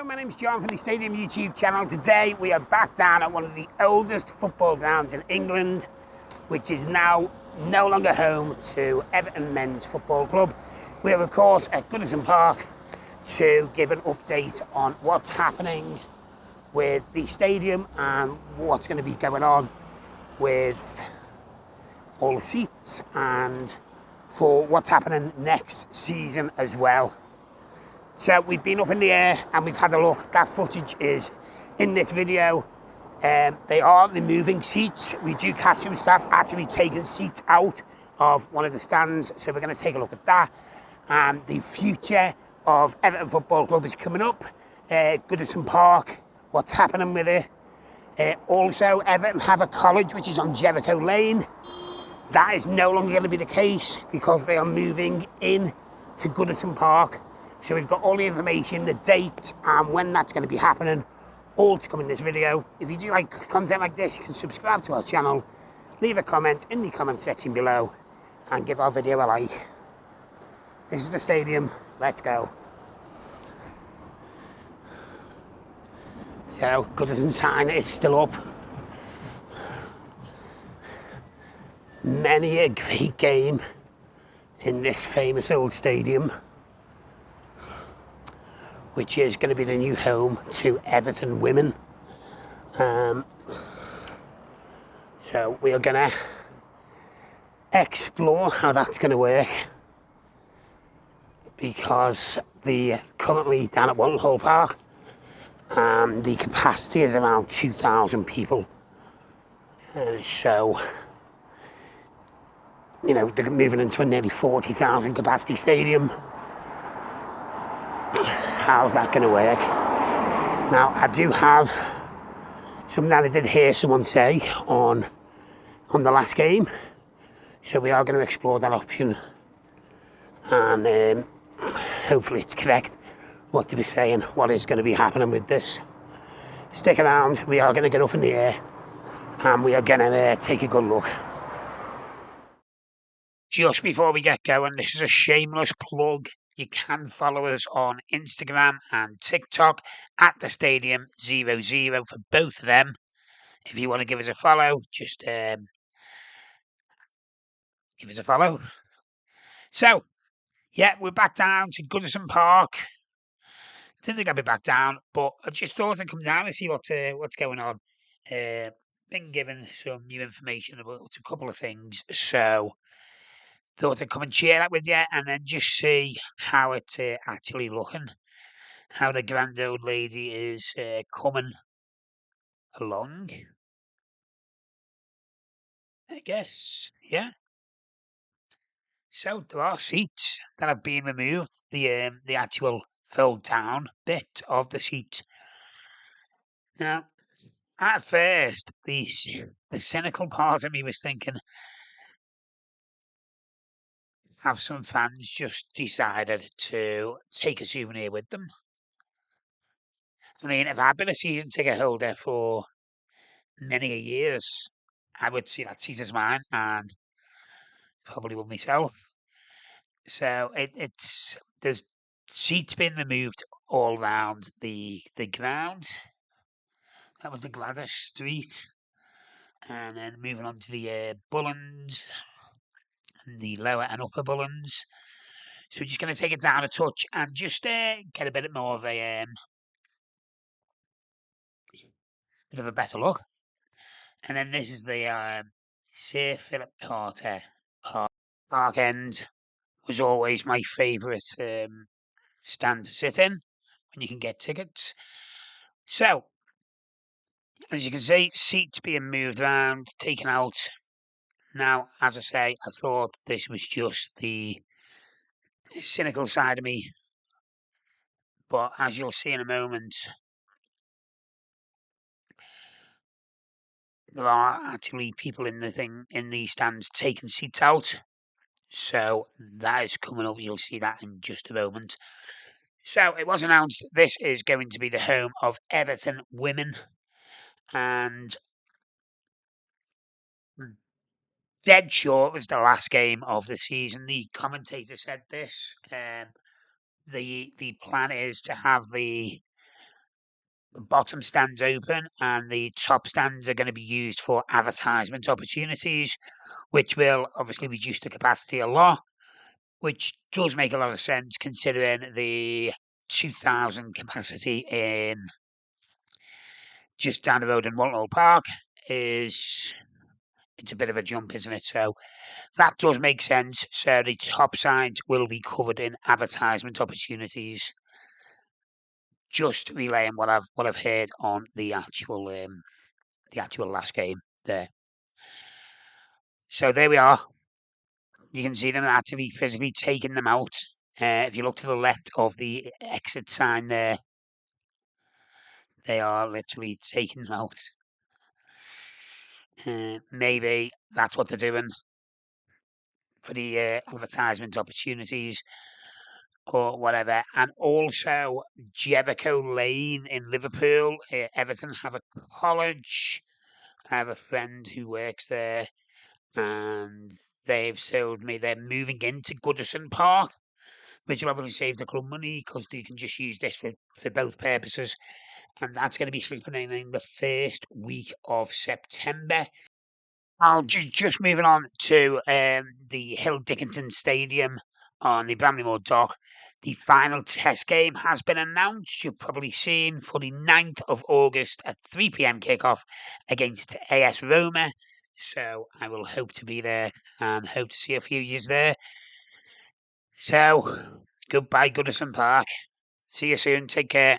my name's John from the Stadium YouTube channel. Today we are back down at one of the oldest football grounds in England, which is now no longer home to Everton Men's Football Club. We are of course at Goodison Park to give an update on what's happening with the stadium and what's going to be going on with all the seats and for what's happening next season as well. So we've been up in the air and we've had a look. That footage is in this video. They are removing seats. We do catch some staff actually taking seats out of one of the stands. So we're going to take a look at that. And the future of Everton Football Club is coming up. Goodison Park, what's happening with it. Also, Everton have a college which is on Jericho Lane. That is no longer going to be the case because they are moving in to Goodison Park. So we've got all the information, the date, and when that's going to be happening, all to come in this video. If you do like content like this, you can subscribe to our channel, leave a comment in the comment section below, and give our video a like. This is the stadium. Let's go. So, Goodison sign is still up. Many a great game in this famous old stadium, which is going to be the new home to Everton Women. So we are going to explore how that's going to work, because the currently down at Hall Park, the capacity is around 2,000 people. So, you know, they're moving into a nearly 40,000 capacity stadium. How's that going to work? Now, I do have something that I did hear someone say on the last game, so we are going to explore that option, and hopefully it's correct what they were saying, what is going to be happening with this. Stick around, we are going to get up in the air, and we are going to take a good look. Just before we get going, this is a shameless plug. You can follow us on Instagram and TikTok at the Stadium 00 for both of them. If you want to give us a follow, just give us a follow. So, yeah, we're back down to Goodison Park. Didn't think I'd be back down, but I just thought I'd come down and see what's going on. Been given some new information about a couple of things, so thought I'd come and share that with you and then just see how it's actually looking, how the grand old lady is coming along, I guess, yeah. So there are seats that have been removed, the actual fold down bit of the seat. Now, at first, the cynical part of me was thinking, have some fans just decided to take a souvenir with them? I mean, if I'd been a season ticket holder for many years, I would see that seat as mine and probably would myself. So there's seats being removed all round the ground. That was the Gladys Street, and then moving on to the Bullens and the lower and upper Bullens. So we're just going to take it down a touch and just get a bit more of a better look. And then this is the Sir Philip Carter Park End. Was always my favourite stand to sit in when you can get tickets. So, as you can see, seats being moved around, taken out. Now, as I say, I thought this was just the cynical side of me, but as you'll see in a moment, there are actually people in these stands taking seats out. So that is coming up. You'll see that in just a moment. So it was announced this is going to be the home of Everton Women, and dead sure it was the last game of the season. The commentator said this. The plan is to have the The bottom stands open, and the top stands are going to be used for advertisement opportunities, which will obviously reduce the capacity a lot, which does make a lot of sense considering the 2,000 capacity in just down the road in Walton Park it's a bit of a jump, isn't it? So that does make sense. So the top side will be covered in advertisement opportunities. Just relaying what I've heard on the actual last game there. So there we are. You can see them actually physically taking them out. If you look to the left of the exit sign there, they are literally taking them out. Maybe that's what they're doing for the advertisement opportunities or whatever. And also Jericho Lane in Liverpool. Everton have a college. I have a friend who works there, and they've told me they're moving into Goodison Park, which will obviously save the club money because they can just use this for both purposes. And that's going to be happening in the first week of September. I'll just moving on to the Hill Dickinson Stadium on the Bramley-Moore Dock. The final test game has been announced. You've probably seen for the 9th of August at 3 p.m. kickoff against AS Roma. So I will hope to be there and hope to see a few of you there. So goodbye, Goodison Park. See you soon. Take care.